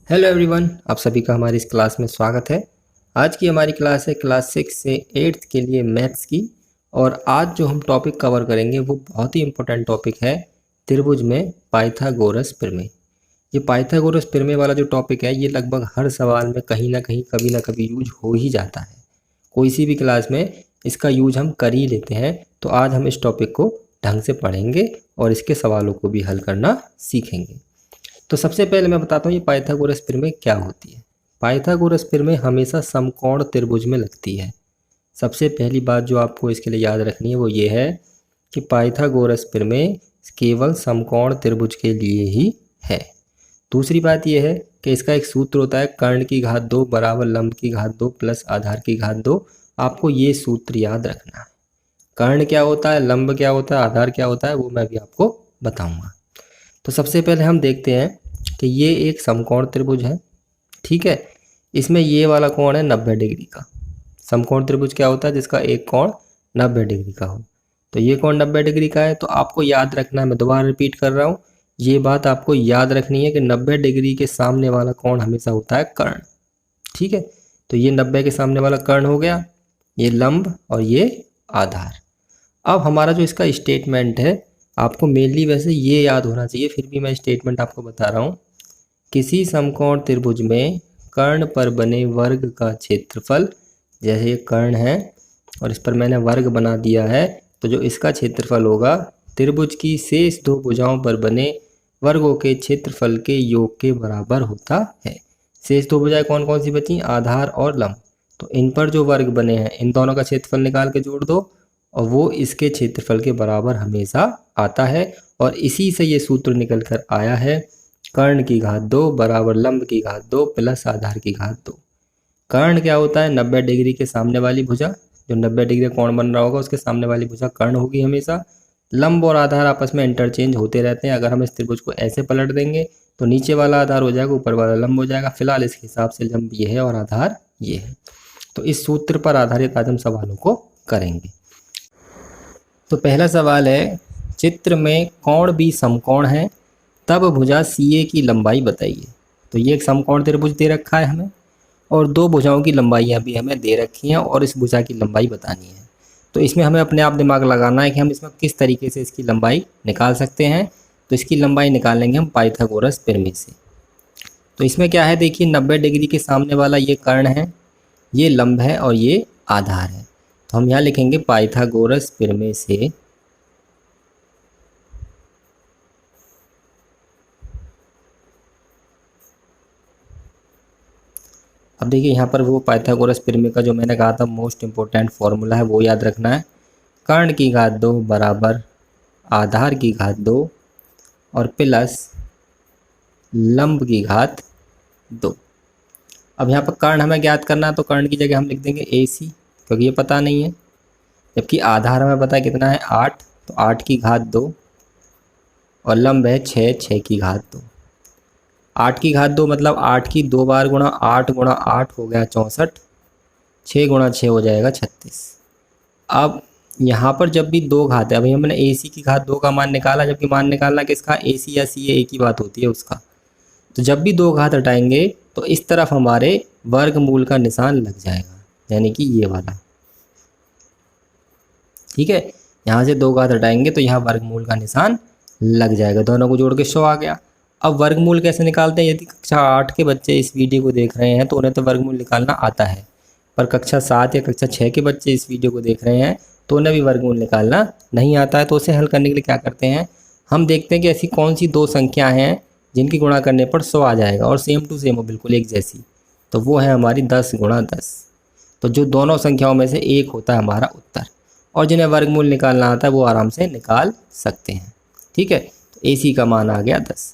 Hello everyone, आप सभी का हमारी इस क्लास में स्वागत है। आज की हमारी क्लास है क्लास 6 से 8th के लिए मैथ्स की। और आज जो हम टॉपिक कवर करेंगे वो बहुत ही इम्पोर्टेंट टॉपिक है, त्रिभुज में पाइथागोरस प्रमेय। ये पाइथागोरस प्रमेय वाला जो टॉपिक है ये लगभग हर सवाल में कहीं ना कहीं कभी ना कभी यूज हो ही जाता है। कोई सी भी क्लास में इसका यूज हम कर ही लेते हैं। तो आज हम इस टॉपिक को ढंग से पढ़ेंगे और इसके सवालों को भी हल करना सीखेंगे। तो सबसे पहले मैं बताता हूँ ये पाइथागोरस प्रमेय क्या होती है। पाइथागोरस प्रमेय हमेशा समकोण त्रिभुज में लगती है। सबसे पहली बात जो आपको इसके लिए याद रखनी है वो ये है कि पाइथागोरस प्रमेय केवल समकोण त्रिभुज के लिए ही है। दूसरी बात यह है कि इसका एक सूत्र होता है कर्ण की घात 2 बराबर लंब की घात 2 प्लस आधार की घात 2। आपको ये सूत्र याद रखना है। कर्ण क्या होता है, लंब क्या होता है, आधार क्या होता है, वो मैं भी आपको बताऊंगा। तो सबसे पहले हम देखते हैं कि ये एक समकोण त्रिभुज है। ठीक है, इसमें ये वाला कोण है 90 डिग्री का। समकोण त्रिभुज क्या होता है, जिसका एक कोण 90 डिग्री का हो। तो ये कोण 90 डिग्री का है। तो आपको याद रखना है, मैं दोबारा रिपीट कर रहा हूँ, ये बात आपको याद रखनी है कि 90 डिग्री के सामने वाला कोण हमेशा होता है कर्ण। ठीक है, तो ये 90 के सामने वाला कर्ण हो गया, ये लंब और ये आधार। अब हमारा जो इसका स्टेटमेंट है, आपको मेनली वैसे ये याद होना चाहिए, फिर भी मैं स्टेटमेंट आपको बता रहा हूँ। किसी समकोण त्रिभुज में कर्ण पर बने वर्ग का क्षेत्रफल, जैसे ये कर्ण है और इस पर मैंने वर्ग बना दिया है, तो जो इसका क्षेत्रफल होगा त्रिभुज की शेष दो भुजाओं पर बने वर्गों के क्षेत्रफल के योग के बराबर होता है। शेष दो भुजाएं कौन कौन सी बची, आधार और लंब। तो इन पर जो वर्ग बने हैं इन दोनों का क्षेत्रफल निकाल के जोड़ दो और वो इसके क्षेत्रफल के बराबर हमेशा आता है। और इसी से ये सूत्र निकल कर आया है, कर्ण की घात 2 बराबर लंब की घात 2 प्लस आधार की घात 2। कर्ण क्या होता है, 90 डिग्री के सामने वाली भुजा, जो 90 डिग्री कोण बन रहा होगा उसके सामने वाली भुजा कर्ण होगी हमेशा। लंब और आधार आपस में इंटरचेंज होते रहते हैं। अगर हम इस त्रिभुज को ऐसे पलट देंगे तो नीचे वाला आधार हो जाएगा, ऊपर वाला लंब हो जाएगा। फिलहाल इसके हिसाब से लंब ये है और आधार ये है। तो इस सूत्र पर आधारित आज हम सवालों को करेंगे। तो पहला सवाल है, चित्र में कोण भी समकोण है तब भुजा CA की लंबाई बताइए। तो ये एक समकोण त्रिभुज दे रखा है हमें और दो भुजाओं की लंबाइयाँ भी हमें दे रखी हैं और इस भुजा की लंबाई बतानी है। तो इसमें हमें अपने आप दिमाग लगाना है कि हम इसमें किस तरीके से इसकी लंबाई निकाल सकते हैं। तो इसकी लंबाई निकालेंगे हम पाइथागोरस प्रमेय से। तो इसमें क्या है, देखिए 90 डिग्री के सामने वाला ये कर्ण है, ये लंब है और ये आधार है। तो हम यहाँ लिखेंगे पाइथागोरस प्रमेय से अब देखिए यहाँ पर वो पाइथागोरस प्रमेय का जो मैंने कहा था मोस्ट इम्पोर्टेंट फॉर्मूला है वो याद रखना है। कर्ण की घात 2 बराबर आधार की घात 2 और प्लस लंब की घात 2। अब यहाँ पर कर्ण हमें ज्ञात करना है तो कर्ण की जगह हम लिख देंगे AC, क्योंकि ये पता नहीं है। जबकि आधार हमें पता है कितना है 8, तो 8 की घात 2 और लंब है 6, 6 की घात 2। 8 की घात 2 मतलब 8 की 2 बार गुणा 8 गुणा 8 हो गया 64, 6 गुणा 6 हो जाएगा 36। अब यहाँ पर जब भी दो घात है, अभी हमने AC की घात 2 का मान निकाला, जबकि मान निकालना किसका, AC या CA एक ही बात होती है उसका। तो जब भी दो घात हटाएंगे तो इस तरफ हमारे वर्गमूल का निशान लग जाएगा, यानी कि ये वाला। ठीक है, यहाँ से दो घात हटाएंगे तो यहाँ वर्गमूल का निशान लग जाएगा। दोनों को जोड़ के 100 आ गया। अब वर्गमूल कैसे निकालते हैं, यदि कक्षा 8 के बच्चे इस वीडियो को देख रहे हैं तो उन्हें तो वर्गमूल निकालना आता है, पर कक्षा 7 या कक्षा 6 के बच्चे इस वीडियो को देख रहे हैं तो उन्हें भी वर्गमूल निकालना नहीं आता है। तो उसे हल करने के लिए क्या करते हैं, हम देखते हैं कि ऐसी कौन सी दो संख्या हैं जिनकी गुणा करने पर 100 आ जाएगा और सेम टू सेम हो, बिल्कुल एक जैसी। तो वो है हमारी 10 गुणा 10। तो जो दोनों संख्याओं में से एक होता है हमारा उत्तर, और जिन्हें वर्गमूल निकालना आता है वो आराम से निकाल सकते हैं। ठीक है, तो AC का मान आ गया 10।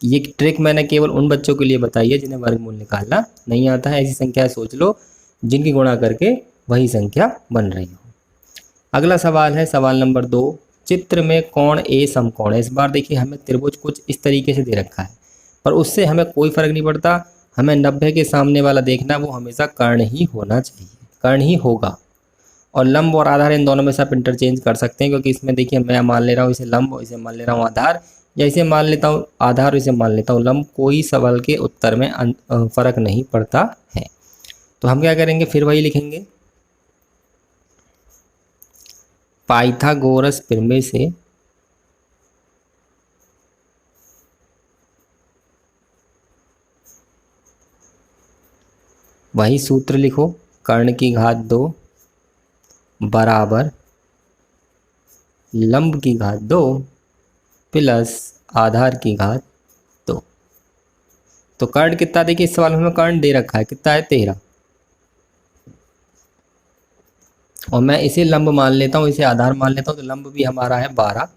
ये ट्रिक मैंने केवल उन बच्चों के लिए बताई है जिन्हें वर्गमूल निकालना नहीं आता है। ऐसी संख्या सोच लो जिनकी गुणा करके वही संख्या बन रही हो। अगला सवाल है सवाल नंबर 2, चित्र में कोण A समकोण है। इस बार देखिए हमें त्रिभुज कुछ इस तरीके से दे रखा है, पर उससे हमें कोई फर्क नहीं पड़ता। हमें 90 के सामने वाला देखना, वो हमेशा कर्ण ही होना चाहिए, कर्ण ही होगा। और लंब और आधार इन दोनों में से आप इंटरचेंज कर सकते हैं, क्योंकि इसमें देखिए मैं मान ले रहा हूँ इसे लंब और इसे मान ले रहा हूँ आधार। या इसे मान लेता हूँ आधार, इसे मान लेता हूँ लंब, कोई सवाल के उत्तर में फर्क नहीं पड़ता है। तो हम क्या करेंगे, फिर वही लिखेंगे, पाइथागोरस प्रमेय से वही सूत्र लिखो, कर्ण की घात 2 बराबर लंब की घात 2 प्लस आधार की घात 2। तो कर्ण कितना, देखिए इस सवाल में हमें कर्ण दे रखा है, कितना है 13, और मैं इसे लंब मान लेता हूँ, इसे आधार मान लेता हूँ, तो लंब भी हमारा है 12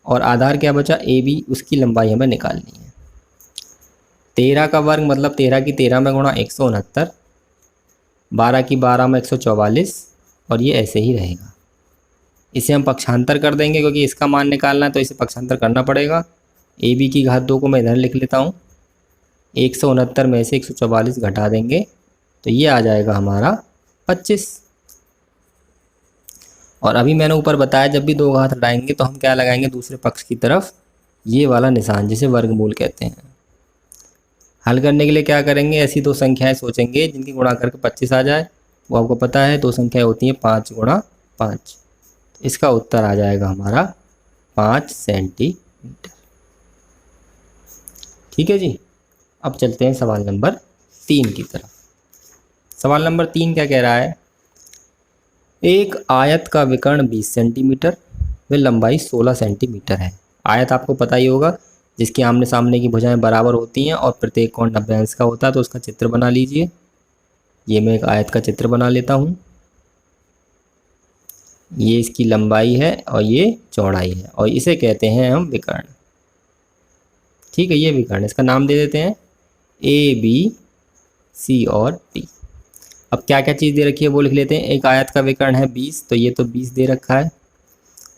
और आधार क्या बचा ए बी, उसकी लंबाई हमें निकालनी है। 13 का वर्ग मतलब 13 की 13 में गुणा 169, 12 की 12 में 144, और ये ऐसे ही रहेगा। इसे हम पक्षांतर कर देंगे क्योंकि इसका मान निकालना है तो इसे पक्षांतर करना पड़ेगा। ए बी की घात 2 को मैं इधर लिख लेता हूँ, 169 में से 144 घटा देंगे तो ये आ जाएगा हमारा 25। और अभी मैंने ऊपर बताया जब भी दो घात हटाएंगे तो हम क्या लगाएंगे, दूसरे पक्ष की तरफ ये वाला निशान, जिसे वर्गमूल कहते हैं। हल करने के लिए क्या करेंगे, ऐसी दो संख्याएं सोचेंगे जिनकी गुणा करके 25 आ जाए। वो आपको पता है दो संख्याएं होती हैं 5 गुणा 5। इसका उत्तर आ जाएगा हमारा 5 सेंटीमीटर। ठीक है जी। अब चलते हैं सवाल नंबर 3 की तरफ। सवाल नंबर 3 क्या कह रहा है, एक आयत का विकर्ण 20 सेंटीमीटर व लंबाई 16 सेंटीमीटर है। आयत आपको पता ही होगा, जिसकी आमने सामने की भुजाएं बराबर होती हैं और प्रत्येक कोण 90 अंश का होता है। तो उसका चित्र बना लीजिए। ये मैं एक आयत का चित्र बना लेता हूँ। ये इसकी लंबाई है और ये चौड़ाई है और इसे कहते हैं हम विकर्ण। ठीक है, ये विकर्ण, इसका नाम दे देते हैं ए बी सी और डी। अब क्या क्या चीज़ दे रखी है वो लिख लेते हैं। एक आयत का विकर्ण है 20, तो ये तो 20 दे रखा है।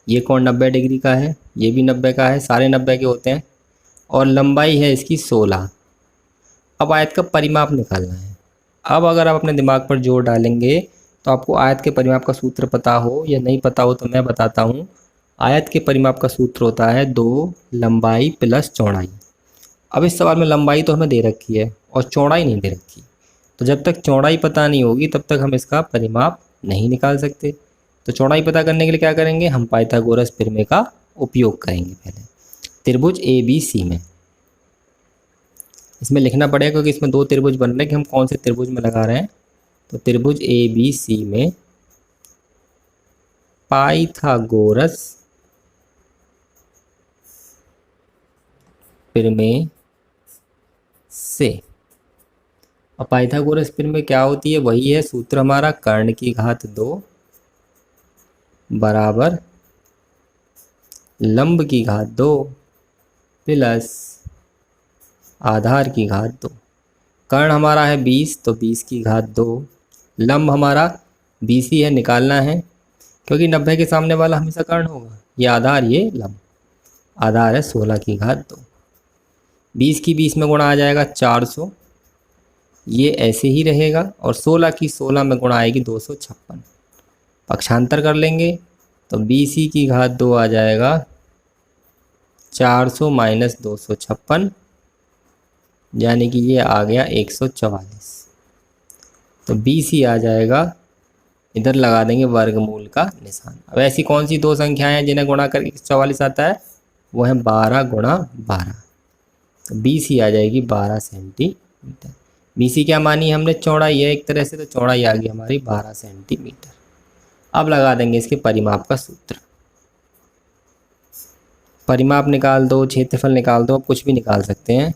ये कोण 90 डिग्री का है, ये भी 90 का है, सारे 90 के होते हैं। और लंबाई है इसकी 16। अब आयत का परिमाप निकालना है। अब अगर आप अपने दिमाग पर जोर डालेंगे तो आपको आयत के परिमाप का सूत्र पता हो या नहीं पता हो तो मैं बताता हूँ। आयत के परिमाप का सूत्र होता है 2 लंबाई प्लस चौड़ाई। अब इस सवाल में लंबाई तो हमें दे रखी है और चौड़ाई नहीं दे रखी, तो जब तक चौड़ाई पता नहीं होगी तब तक हम इसका परिमाप नहीं निकाल सकते। तो चौड़ाई पता करने के लिए क्या करेंगे, हम पाइथागोरस प्रमेय का उपयोग करेंगे। पहले त्रिभुज ए बी सी में इसमें लिखना पड़ेगा क्योंकि इसमें दो त्रिभुज बन रहे हैं कि हम कौन से त्रिभुज में लगा रहे हैं। तो त्रिभुज ए बी सी में पाइथागोरस प्रमेय से, और पाइथागोरस प्रमेय क्या होती है, वही है सूत्र हमारा, कर्ण की घात 2 बराबर लंब की घात 2 प्लस आधार की घात 2। कर्ण हमारा है 20, तो 20 की घात 2, लंब हमारा 20 ही है, निकालना है क्योंकि 90 के सामने वाला हमेशा कर्ण होगा। ये आधार, ये लंब। आधार है 16 की घात 2। 20 की 20 में गुणा आ जाएगा 400, ये ऐसे ही रहेगा। और 16 की 16 में गुणा आएगी 256। पक्षांतर कर लेंगे तो 20 की घात 2 आ जाएगा 400 माइनस 256, यानी कि ये आ गया 144। तो 20 ही आ जाएगा, इधर लगा देंगे वर्गमूल का निशान। अब ऐसी कौन सी दो संख्याएं हैं जिन्हें गुणा करके 144 आता है, वो है 12 गुणा 12। तो 20 ही आ जाएगी 12 सेंटीमीटर। 20 क्या मानी हमने, चौड़ाई है एक तरह से, तो चौड़ाई आ गई हमारी 12 सेंटीमीटर। अब लगा देंगे इसके परिमाप का सूत्र। परिमाप निकाल दो, क्षेत्रफल निकाल दो, कुछ भी निकाल सकते हैं।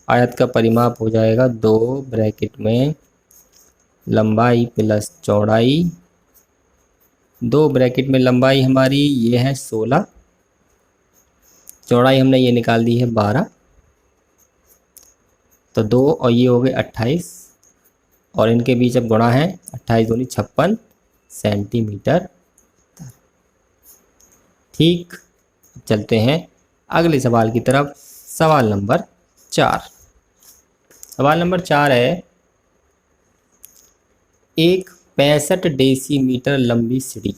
आयत का परिमाप हो जाएगा 2 ब्रैकेट में लंबाई प्लस चौड़ाई, 2 ब्रैकेट में लंबाई हमारी ये है 16, चौड़ाई हमने ये निकाल दी है 12, तो 2 और ये हो गए 28, और इनके बीच अब गुणा है, 28 दूनी 56 सेंटीमीटर। ठीक, चलते हैं अगले सवाल की तरफ। सवाल नंबर 4। सवाल नंबर 4 है, एक 65 डेसीमीटर लंबी सीढ़ी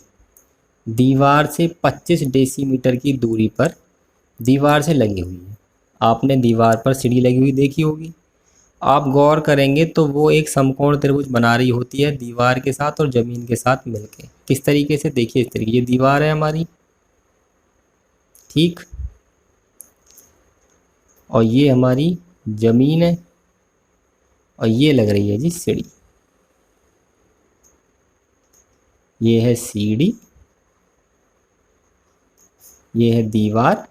दीवार से 25 डेसीमीटर की दूरी पर दीवार से लगी हुई है। आपने दीवार पर सीढ़ी लगी हुई देखी होगी। आप गौर करेंगे तो वो एक समकोण त्रिभुज बना रही होती है दीवार के साथ और ज़मीन के साथ मिलके। किस तरीके से, देखिए इस तरीके, ये दीवार है हमारी, ठीक, और ये हमारी ज़मीन है और ये लग रही है जी सीढ़ी। ये है सीढ़ी, ये है दीवार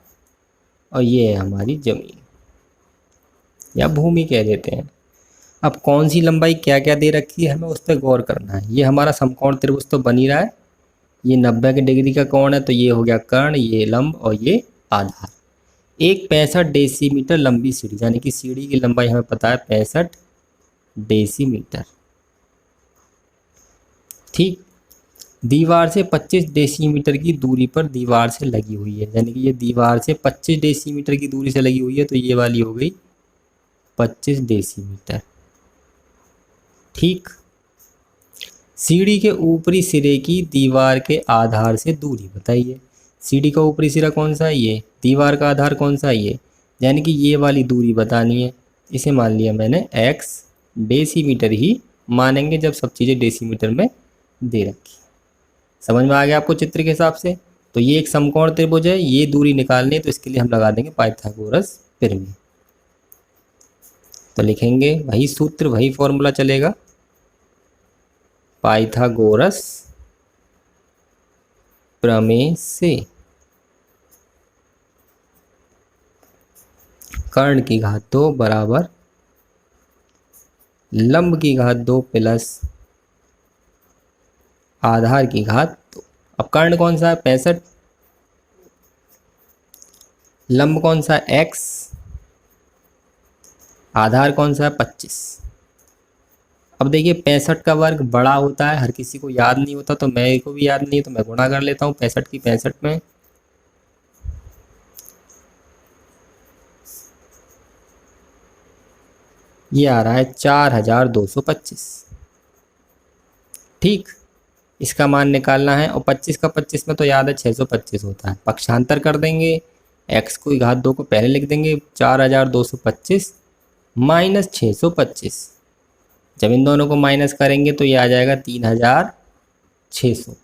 और ये है हमारी ज़मीन या भूमि कह देते हैं। अब कौन सी लंबाई क्या क्या दे रखी है हमें उस पर गौर करना है। ये हमारा समकोण त्रिभुज तो बन ही रहा है, ये 90 के डिग्री का कोण है तो ये हो गया कर्ण, ये लंब और ये आधार। एक 65 डेसीमीटर लंबी सीढ़ी, यानी कि सीढ़ी की लंबाई हमें पता है 65 डेसीमीटर, ठीक। दीवार से 25 डेसीमीटर की दूरी पर दीवार से लगी हुई है, यानी कि ये दीवार से 25 डेसीमीटर की दूरी से लगी हुई है तो ये वाली हो गई 25 डेसीमीटर, ठीक। सीढ़ी के ऊपरी सिरे की दीवार के आधार से दूरी बताइए। सीढ़ी का ऊपरी सिरा कौन सा है, ये। दीवार का आधार कौन सा है, ये। यानी कि ये वाली दूरी बतानी है। इसे मान लिया मैंने x डेसीमीटर ही मानेंगे जब सब चीज़ें डेसीमीटर में दे रखी। समझ में आ गया आपको चित्र के हिसाब से। तो ये एक समकोण त्रिभुज है, ये दूरी निकालनी है तो इसके लिए हम लगा देंगे पाइथागोरस प्रमेय। तो लिखेंगे वही सूत्र, वही फॉर्मूला चलेगा, पाइथागोरस प्रमेय से कर्ण की घात 2 बराबर लंब की घात 2 प्लस आधार की घात 2। अब कर्ण कौन सा है 65, लंब कौन सा है x, आधार कौन सा है 25। अब देखिए 65 का वर्ग बड़ा होता है, हर किसी को याद नहीं होता, तो मेरे को भी याद नहीं है तो मैं गुणा कर लेता हूँ 65 की 65 में। ये आ रहा है 4225, ठीक। इसका मान निकालना है और 25 का 25 में तो याद है 625 होता है। पक्षांतर कर देंगे, x को घात 2 को पहले लिख देंगे, 4225 माइनस 625। जब इन दोनों को माइनस करेंगे तो ये आ जाएगा 3600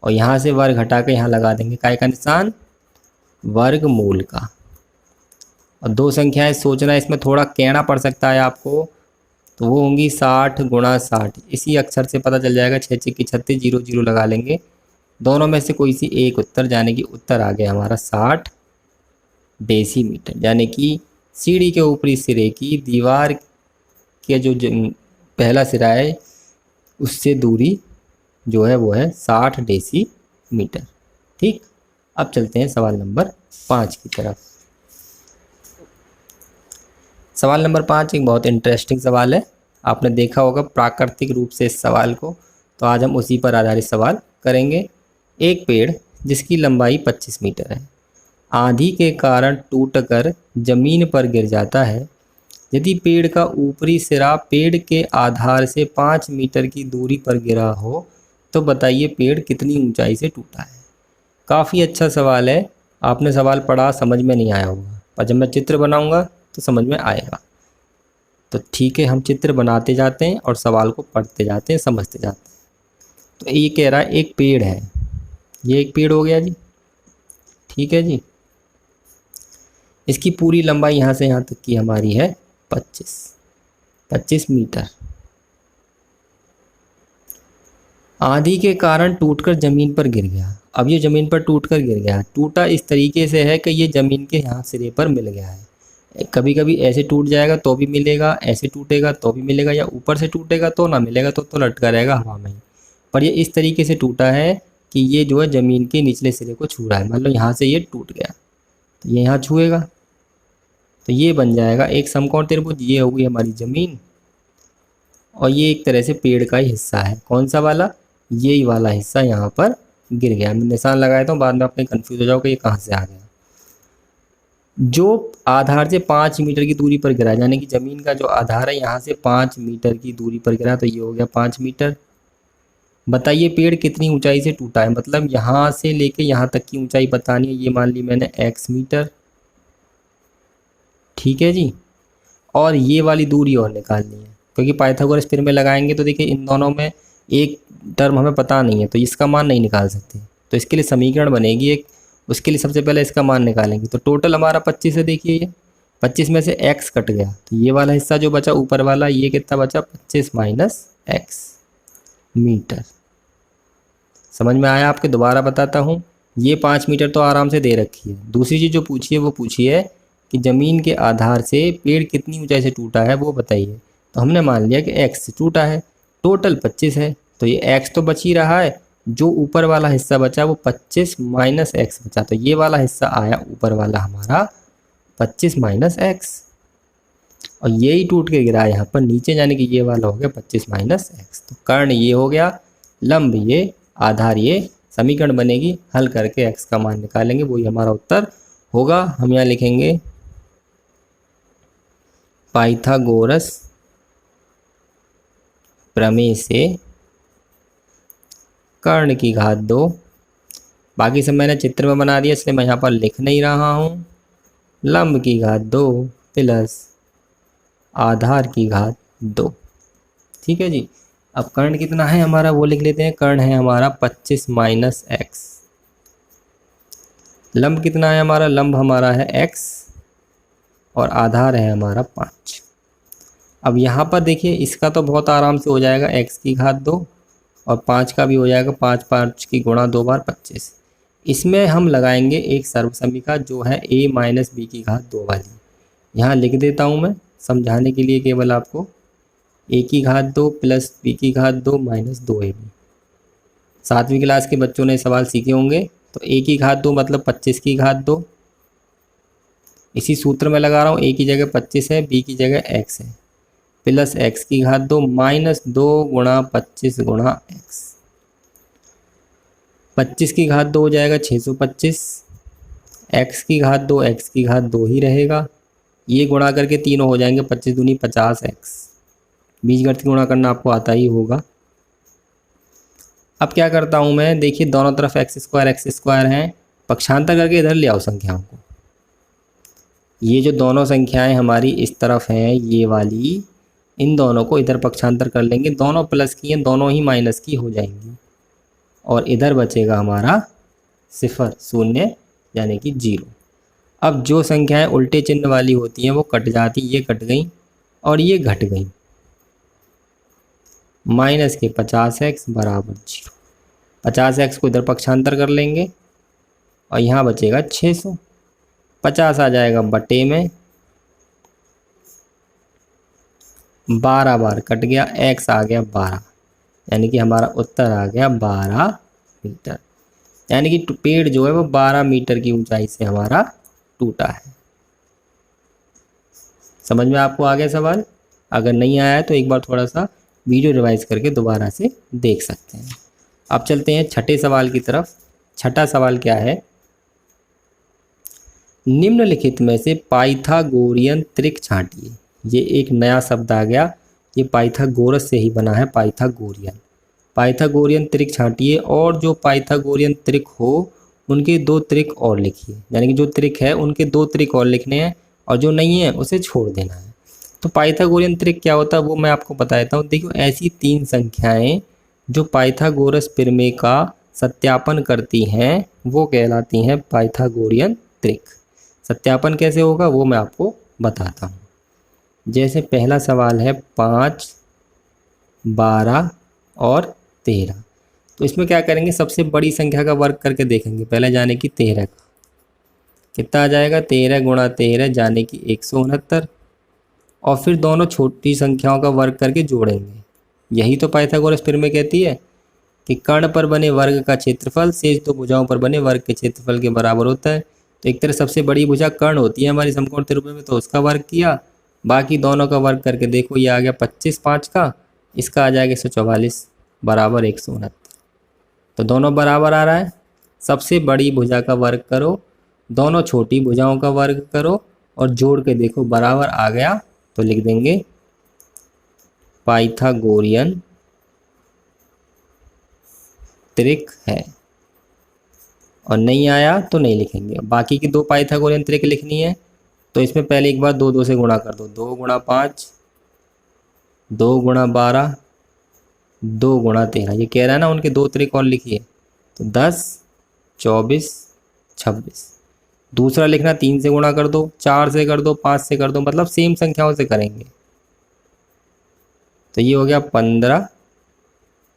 और यहाँ से वर्ग हटा के यहाँ लगा देंगे काय का निशान, वर्गमूल का। और दो संख्याएं सोचना, इसमें थोड़ा कहना पड़ सकता है आपको, तो वो होंगी 60 गुणा 60। इसी अक्षर से पता चल जाएगा, 6 6 की 36, 0 0 लगा लेंगे, दोनों में से कोई सी एक उत्तर, जाने की उत्तर आ गया हमारा 60 डेसीमीटर। यानी कि सीढ़ी के ऊपरी सिरे की दीवार के जो पहला सिरा है उससे दूरी जो है वो है 60 डेसीमीटर, ठीक। अब चलते हैं सवाल नंबर 5 की तरफ। सवाल नंबर 5 एक बहुत इंटरेस्टिंग सवाल है, आपने देखा होगा प्राकृतिक रूप से इस सवाल को, तो आज हम उसी पर आधारित सवाल करेंगे। एक पेड़ जिसकी लंबाई 25 मीटर है, आंधी के कारण टूटकर जमीन पर गिर जाता है। यदि पेड़ का ऊपरी सिरा पेड़ के आधार से 5 मीटर की दूरी पर गिरा हो तो बताइए पेड़ कितनी ऊंचाई से टूटा है। काफ़ी अच्छा सवाल है, आपने सवाल पढ़ा समझ में नहीं आया होगा, पर जब मैं चित्र बनाऊंगा तो समझ में आएगा। तो ठीक है, हम चित्र बनाते जाते हैं और सवाल को पढ़ते जाते हैं, समझते जाते हैं। तो ये कह रहा है एक पेड़ है, ये एक पेड़ हो गया जी, ठीक है जी। इसकी पूरी लंबाई यहाँ से यहाँ तक की हमारी है 25 मीटर। आंधी के कारण टूटकर जमीन पर गिर गया। अब ये जमीन पर टूटकर गिर गया, टूटा इस तरीके से है कि ये जमीन के यहाँ सिरे पर मिल गया है। कभी कभी ऐसे टूट जाएगा तो भी मिलेगा, ऐसे टूटेगा तो भी मिलेगा, या ऊपर से टूटेगा तो ना मिलेगा, तो लटका रहेगा हवा में ही। पर ये इस तरीके से टूटा है कि ये जो है ज़मीन के निचले सिरे को छू रहा है, मतलब यहाँ से ये टूट गया तो ये यहाँ छुएगा, तो ये बन जाएगा एक समकोण त्रिभुज। ये होगी हमारी ज़मीन और ये एक तरह से पेड़ का ही हिस्सा है। कौन सा वाला, यही वाला हिस्सा यहाँ पर गिर गया। मैं निशान लगाया था, बाद में आपने कंफ्यूज हो जाओ कि ये कहाँ से आ गया। जो आधार से 5 मीटर की दूरी पर गिरा, यानी कि ज़मीन का जो आधार है यहाँ से 5 मीटर की दूरी पर गिरा, तो ये हो गया 5 मीटर। बताइए पेड़ कितनी ऊंचाई से टूटा है, मतलब यहाँ से लेके यहाँ तक की ऊंचाई बतानी है। ये मान ली मैंने x मीटर, ठीक है जी। और ये वाली दूरी और निकालनी है, क्योंकि पाइथागोरस प्रमेय लगाएंगे तो देखिए इन दोनों में एक टर्म हमें पता नहीं है, तो इसका मान नहीं निकाल सकते। तो इसके लिए समीकरण बनेगी एक, उसके लिए सबसे पहले इसका मान निकालेंगे। तो टोटल हमारा 25 है, देखिए ये 25 में से x कट गया, तो ये वाला हिस्सा जो बचा ऊपर वाला, ये कितना बचा 25 माइनस x मीटर। समझ में आया आपके? दोबारा बताता हूँ, ये 5 मीटर तो आराम से दे रखी है। दूसरी चीज़ जो पूछी है वो पूछी है कि ज़मीन के आधार से पेड़ कितनी ऊंचाई से टूटा है वो बताइए। तो हमने मान लिया कि x से टूटा है, टोटल 25 है, तो ये x तो बच ही रहा है, जो ऊपर वाला हिस्सा बचा वो 25 माइनस x बचा, तो ये वाला हिस्सा आया ऊपर वाला हमारा 25 माइनस x, और यही टूट के गिरा यहाँ पर नीचे, यानी कि ये वाला हो गया 25 माइनस x। तो कर्ण ये हो गया, लंब ये, आधार ये, समीकरण बनेगी, हल करके x का मान निकालेंगे, वही हमारा उत्तर होगा। हम यहाँ लिखेंगे पाइथागोरस प्रमेय से कर्ण की घात 2, बाकी सब मैंने चित्र में बना दिया इसलिए मैं यहाँ पर लिख नहीं रहा हूँ, लंब की घात 2 प्लस आधार की घात 2। ठीक है जी। अब कर्ण कितना है हमारा वो लिख लेते हैं, कर्ण है हमारा 25 माइनस x। लंब कितना है हमारा, लंब हमारा है x, और आधार है हमारा 5। अब यहाँ पर देखिए इसका तो बहुत आराम से हो जाएगा, x की घात 2 और 5 का भी हो जाएगा, 5 5 की गुणा 2 बार 25। इसमें हम लगाएंगे एक सर्वसमीका जो है a माइनस बी की घात 2 वाली। यहाँ लिख देता हूँ मैं समझाने के लिए केवल आपको, a की घात 2 प्लस b की घात 2 माइनस 2ab। 7वीं क्लास के बच्चों ने सवाल सीखे होंगे। तो a की घात 2 मतलब 25 की घात 2, इसी सूत्र में लगा रहा हूँ, a की जगह 25 है, b की जगह x है, प्लस x की घात 2 माइनस 2 गुणा 25 गुणा x। 25 की घात 2 हो जाएगा 625, x की घात 2 x की घात 2 ही रहेगा, ये गुणा करके तीनों हो जाएंगे, 25 दूनी 50x। बीजगणित गुणा करना आपको आता ही होगा। अब क्या करता हूँ मैं, देखिए दोनों तरफ x स्क्वायर है, पक्षांतर करके इधर ले आओ संख्याओं को। ये जो दोनों संख्याएं हमारी इस तरफ हैं ये वाली, इन दोनों को इधर पक्षांतर कर लेंगे, दोनों प्लस की हैं, दोनों ही माइनस की हो जाएंगी, और इधर बचेगा हमारा 0 शून्य यानी कि 0। अब जो संख्याएं उल्टे चिन्ह वाली होती हैं वो कट जाती, ये कट गई और ये घट गई, माइनस के 50x बराबर 0। 50x को इधर पक्षांतर कर लेंगे और यहाँ बचेगा 600, 50 आ जाएगा बटे में, 12 बार कट गया, x आ गया 12, यानी कि हमारा उत्तर आ गया 12 मीटर। यानी कि पेड़ जो है वो 12 मीटर की ऊंचाई से हमारा टूटा है। समझ में आपको आ गया सवाल? अगर नहीं आया है तो एक बार थोड़ा सा वीडियो रिवाइज करके दोबारा से देख सकते हैं। अब चलते हैं छठे सवाल की तरफ। छठा सवाल क्या है, निम्नलिखित में से पाइथागोरियन त्रिक छांटिए। ये एक नया शब्द आ गया, ये पाइथागोरस से ही बना है, पाइथागोरियन। पाइथागोरियन त्रिक छांटिए, और जो पाइथागोरियन त्रिक हो उनके 2 त्रिक और लिखिए, यानी कि जो त्रिक है उनके 2 त्रिक और लिखने हैं और जो नहीं है उसे छोड़ देना है। तो पाइथागोरियन त्रिक क्या होता है वो मैं आपको बता देता हूँ। देखिए ऐसी 3 संख्याएं जो पाइथागोरस प्रमेय का सत्यापन करती हैं वो कहलाती हैं पाइथागोरियन त्रिक। सत्यापन कैसे होगा वो मैं आपको बताता हूँ। जैसे पहला सवाल है 5, 12 और 13। तो इसमें क्या करेंगे, सबसे बड़ी संख्या का वर्ग करके देखेंगे, पहले जाने की 13 का कितना आ जाएगा, 13 गुणा 13 जाने की 169, और फिर दोनों छोटी संख्याओं का वर्ग करके जोड़ेंगे। यही तो पाइथागोरस प्रमेय कहती है कि कर्ण पर बने वर्ग का क्षेत्रफल शेष 2 भुजाओं पर बने वर्ग के क्षेत्रफल के बराबर होता है। तो एक तरह सबसे बड़ी भुजा कर्ण होती है हमारी समकोण त्रिभुज में, तो उसका वर्ग किया, बाकी दोनों का वर्ग करके देखो, ये आ गया 25 5 का, इसका आ जाएगा 144 बराबर 169। तो दोनों बराबर आ रहा है। सबसे बड़ी भुजा का वर्ग करो, दोनों छोटी भुजाओं का वर्ग करो और जोड़ के देखो बराबर आ गया, तो लिख देंगे पाइथागोरियन त्रिक है। और नहीं आया तो नहीं लिखेंगे। बाकी की 2 पाइथागोरियन त्रिक लिखनी है तो इसमें पहले एक बार 2 2 से गुणा कर दो, 2 गुणा 5, 2 गुणा 12, 2 गुणा 13। ये कह रहा है ना उनके 2 त्रिक और लिखिए, तो 10, 24, 26। दूसरा लिखना 3 से गुणा कर दो, 4 से कर दो, 5 से कर दो, मतलब सेम संख्याओं से करेंगे। तो ये हो गया 15,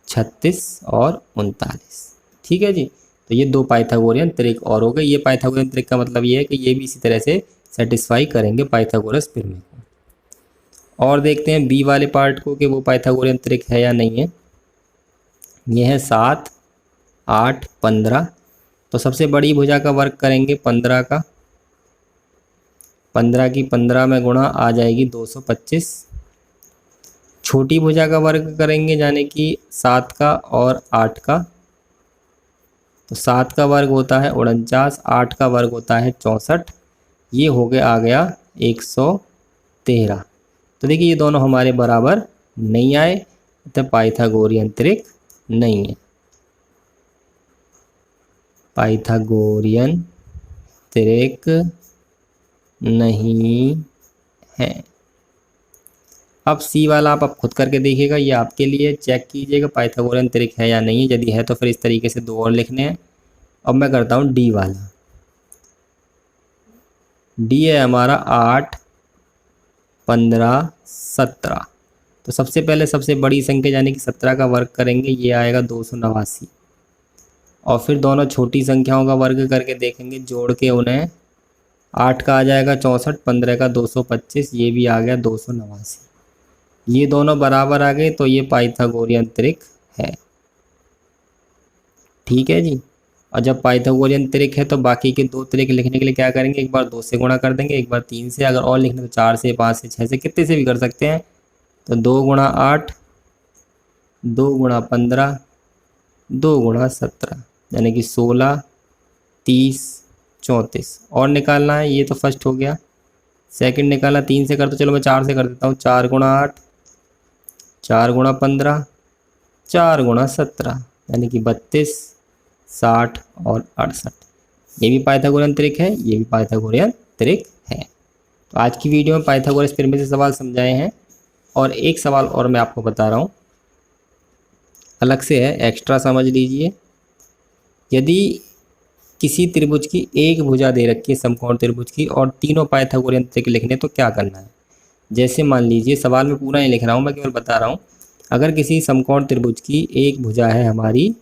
36 और 39। ठीक है जी। तो ये 2 पाइथागोरियन त्रिक और हो गए। ये पाइथागोरियन त्रिक का मतलब ये है कि ये भी इसी तरह से सेटिस्फाई करेंगे पाइथागोरस प्रमेय को। और देखते हैं बी वाले पार्ट को कि वो पाइथागोरियन त्रिक है या नहीं है। ये है 7, 8, 15। तो सबसे बड़ी भुजा का वर्ग करेंगे 15 का, 15 की 15 में गुणा आ जाएगी 225। छोटी भुजा का वर्ग करेंगे यानी कि 7 का और 8 का, तो 7 का वर्ग होता है 49, 8 का वर्ग होता है 64। ये हो गया आ गया 113। तो देखिए ये दोनों हमारे बराबर नहीं आए, तो पाइथागोरियन त्रिक नहीं है। पाइथागोरियन त्रिक नहीं है। अब सी वाला आप खुद करके देखिएगा, ये आपके लिए चेक कीजिएगा पाइथागोरियन त्रिक है या नहीं है। यदि है तो फिर इस तरीके से 2 और लिखने हैं। अब मैं करता हूँ डी वाला। डी है हमारा 8, 15, 17। तो सबसे पहले सबसे बड़ी संख्या यानी कि 17 का वर्ग करेंगे, ये आएगा 289। और फिर दोनों छोटी संख्याओं का वर्ग करके देखेंगे, जोड़ के उन्हें 8 का आ जाएगा 64, 15 का 225, ये भी आ गया 289। ये दोनों बराबर आ गए, तो ये पाइथागोरियन त्रिक है। ठीक है जी। और जब पाइथागोरियन त्रिक है तो बाकी के 2 त्रिक लिखने के लिए क्या करेंगे, एक बार 2 से गुणा कर देंगे, एक बार 3 से, अगर और लिखना तो 4 से, 5 से, 6 से, कितने से भी कर सकते हैं। तो 2 गुणा 8, 2 गुणा 15, 2 गुणा 17, यानी कि 16, 30, 34। और निकालना है, ये तो फर्स्ट हो गया। सेकंड निकालना 3 से कर दो, चलो मैं 4 से कर देता हूँ। 4 गुणा 8, 4 गुणा 15, 4 गुणा 17, यानी कि 32, 60 और 68। ये भी पाइथागोरियन त्रिक है, ये भी पाइथागोरियन त्रिक है। तो आज की वीडियो में पाइथागोरस प्रमेय से सवाल समझाए हैं। और एक सवाल और मैं आपको बता रहा हूँ, अलग से है, एक्स्ट्रा समझ लीजिए। यदि किसी त्रिभुज की एक भुजा दे रखी है, समकोण त्रिभुज की, और तीनों पाइथागोरियन त्रिक लिखने, तो क्या करना है। जैसे मान लीजिए, सवाल में पूरा नहीं लिख रहा हूँ, मैं केवल बता रहा हूँ। अगर किसी समकोण त्रिभुज की एक भुजा है हमारी,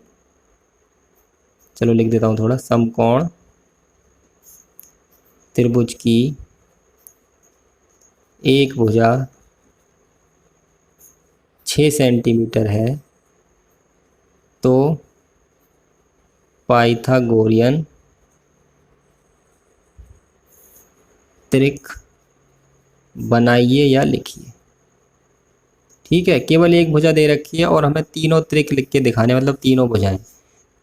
चलो लिख देता हूँ थोड़ा, समकोण त्रिभुज की एक भुजा 6 सेंटीमीटर है, तो पाइथागोरियन त्रिक बनाइए या लिखिए। ठीक है, केवल एक भुजा दे रखी है और हमें तीनों त्रिक लिख के दिखाने, मतलब तीनों भुजाएं।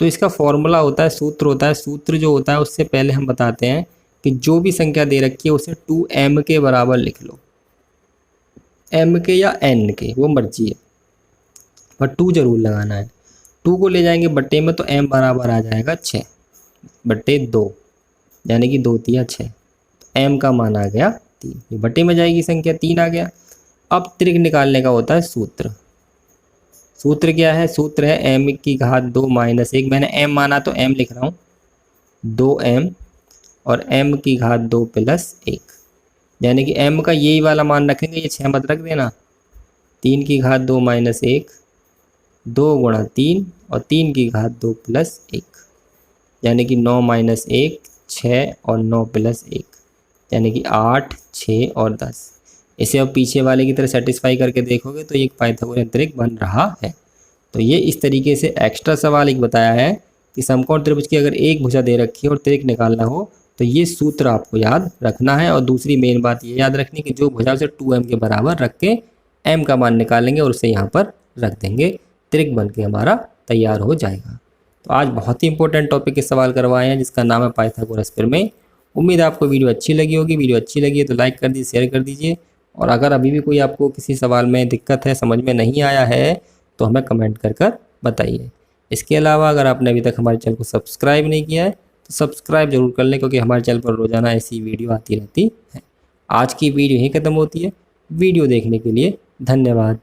तो इसका फॉर्मूला होता है, सूत्र होता है। सूत्र जो होता है उससे पहले हम बताते हैं कि जो भी संख्या दे रखी है उसे 2m के बराबर लिख लो। m के या n के, वो मर्जी है, पर 2 जरूर लगाना है। 2 को ले जाएंगे बट्टे में, तो m बराबर आ जाएगा 6 बट्टे 2, यानी कि 2 तिया 6। तो m का मान आ गया 3, ये बट्टे में जाएगी संख्या, 3 आ गया। अब त्रिक निकालने का होता है सूत्र। सूत्र क्या है, सूत्र है m की घात 2 माइनस 1। मैंने m माना तो m लिख रहा हूँ, 2m, और m की घात 2 प्लस 1, यानी कि m का यही वाला मान रखेंगे, ये 6 मत रख देना। 3 की घात 2 माइनस 1, 2 गुणा 3, और 3 की घात 2 प्लस 1, यानी कि 9 माइनस 1, 6, और 9 प्लस 1, यानी कि 8, 6 और 10। इसे अब पीछे वाले की तरह सेटिस्फाई करके देखोगे तो ये एक पाइथागोरियन त्रिक बन रहा है। तो ये इस तरीके से एक्स्ट्रा सवाल एक बताया है कि समकोण त्रिभुज की अगर एक भुजा दे रखी है और त्रिक निकालना हो, तो ये सूत्र आपको याद रखना है। और दूसरी मेन बात ये याद रखनी कि जो भुजा उसे 2m के बराबर रख के m का मान निकालेंगे और उसे यहाँ पर रख देंगे, त्रिक बन के हमारा तैयार हो जाएगा। तो आज बहुत ही इंपॉर्टेंट टॉपिक के सवाल करवाए हैं, जिसका नाम है पाइथागोरस प्रमेय। उम्मीद है आपको वीडियो अच्छी लगी होगी। वीडियो अच्छी लगी है तो लाइक कर दीजिए, शेयर कर दीजिए। और अगर अभी भी कोई आपको किसी सवाल में दिक्कत है, समझ में नहीं आया है, तो हमें कमेंट कर बताइए। इसके अलावा अगर आपने अभी तक हमारे चैनल को सब्सक्राइब नहीं किया है, तो सब्सक्राइब जरूर कर लें, क्योंकि हमारे चैनल पर रोज़ाना ऐसी वीडियो आती रहती है। आज की वीडियो यहीं ख़त्म होती है। वीडियो देखने के लिए धन्यवाद।